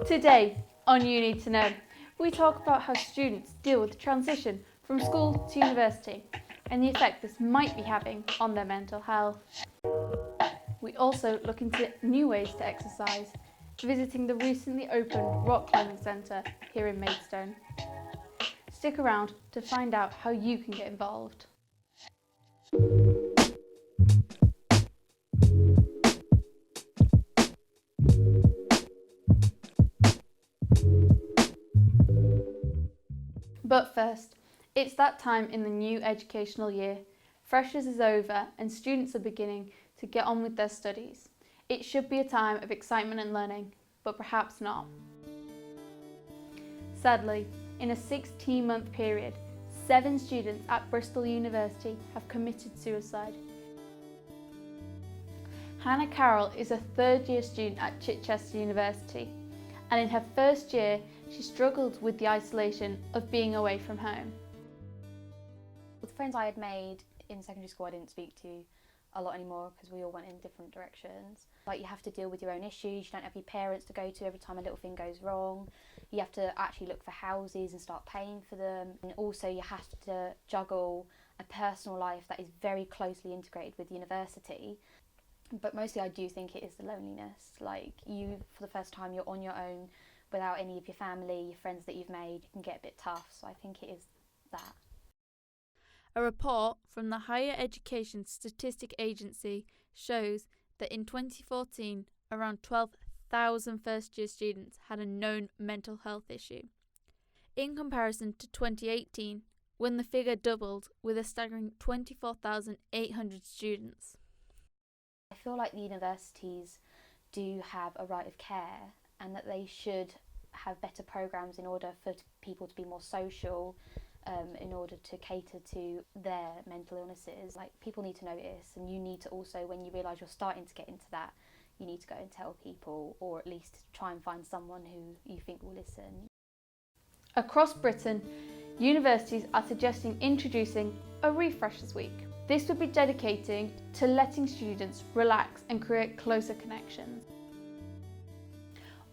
Today on You Need to Know, we talk about how students deal with the transition from school to university and the effect this might be having on their mental health. We also look into new ways to exercise, visiting the recently opened rock climbing centre here in Maidstone. Stick around to find out how you can get involved. But first, it's that time in the new educational year. Freshers is over and students are beginning to get on with their studies. It should be a time of excitement and learning, but perhaps not. Sadly, in a 16-month period, 7 students at Bristol University have committed suicide. Hannah Carroll is a third-year student at Chichester University, and in her first year, she struggled with the isolation of being away from home. With the friends I had made in secondary school, I didn't speak to a lot anymore because we all went in different directions. Like, you have to deal with your own issues, you don't have your parents to go to every time a little thing goes wrong. You have to actually look for houses and start paying for them. And also you have to juggle a personal life that is very closely integrated with university. But mostly I do think it is the loneliness. Like, you, for the first time, you're on your own without any of your family, your friends that you've made. It can get a bit tough, so I think it is that. A report from the Higher Education Statistic Agency shows that in 2014, around 12,000 first-year students had a known mental health issue. In comparison to 2018, when the figure doubled with a staggering 24,800 students. I feel like the universities do have a right of care and that they should have better programmes in order for people to be more social, in order to cater to their mental illnesses. Like, people need to notice, and you need to also, when you realise you're starting to get into that, you need to go and tell people, or at least try and find someone who you think will listen. Across Britain, universities are suggesting introducing a Refreshers Week. This would be dedicated to letting students relax and create closer connections.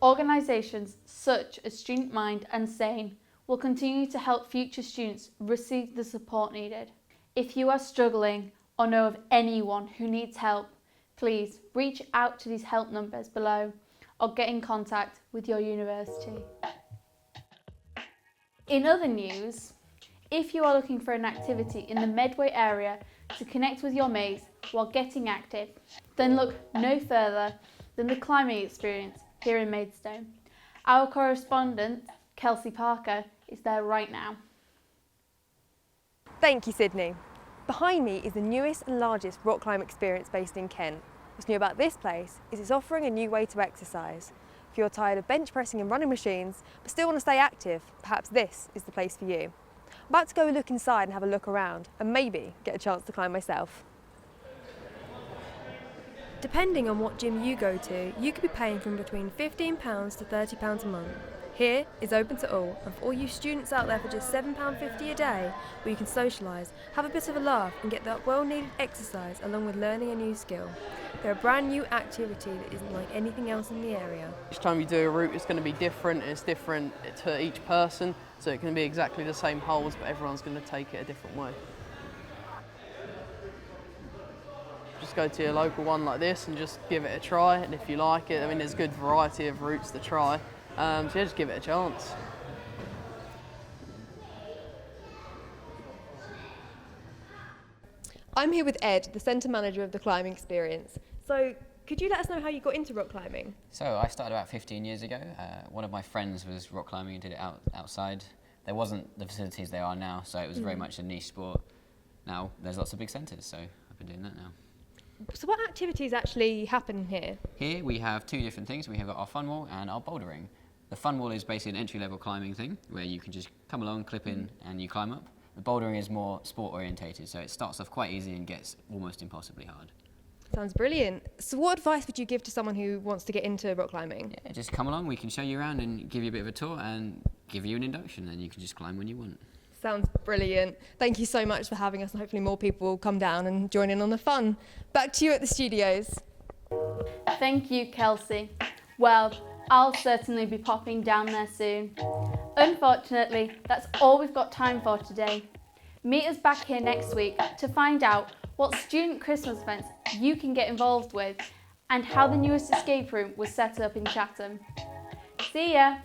Organisations such as Student Mind and SANE will continue to help future students receive the support needed. If you are struggling or know of anyone who needs help, please reach out to these help numbers below or get in contact with your university. In other news, if you are looking for an activity in the Medway area to connect with your mates while getting active, then look no further than the climbing experience here in Maidstone. Our correspondent, Kelsey Parker, is there right now. Thank you, Sydney. Behind me is the newest and largest rock climb experience based in Kent. What's new about this place is it's offering a new way to exercise. If you're tired of bench pressing and running machines, but still want to stay active, perhaps this is the place for you. I'm about to go look inside and have a look around, and maybe get a chance to climb myself. Depending on what gym you go to, you could be paying from between £15 to £30 a month. Here is open to all, and for all you students out there for just £7.50 a day, where you can socialise, have a bit of a laugh and get that well-needed exercise along with learning a new skill. They're a brand new activity that isn't like anything else in the area. Each time you do a route, it's going to be different. It's different to each person, so it can be exactly the same holes, but everyone's going to take it a different way. Just go to your local one like this and just give it a try, and if you like it, I mean, there's a good variety of routes to try, so yeah, just give it a chance. I'm here with Ed, the centre manager of the climbing experience. So, could you let us know how you got into rock climbing? So I started about 15 years ago. One of my friends was rock climbing and did it outside. There wasn't the facilities there are now, so it was very much a niche sport. Now there's lots of big centres, so I've been doing that now. So what activities actually happen here? Here we have 2 different things. We have got our fun wall and our bouldering. The fun wall is basically an entry-level climbing thing where you can just come along, clip in and you climb up. The bouldering is more sport orientated, so it starts off quite easy and gets almost impossibly hard. Sounds brilliant. So what advice would you give to someone who wants to get into rock climbing? Yeah, just come along, we can show you around and give you a bit of a tour and give you an induction, and you can just climb when you want. Sounds brilliant. Thank you so much for having us, and hopefully more people will come down and join in on the fun. Back to you at the studios. Thank you, Kelsey. Well, I'll certainly be popping down there soon. Unfortunately, that's all we've got time for today. Meet us back here next week to find out what student Christmas events you can get involved with and how the newest escape room was set up in Chatham. See ya!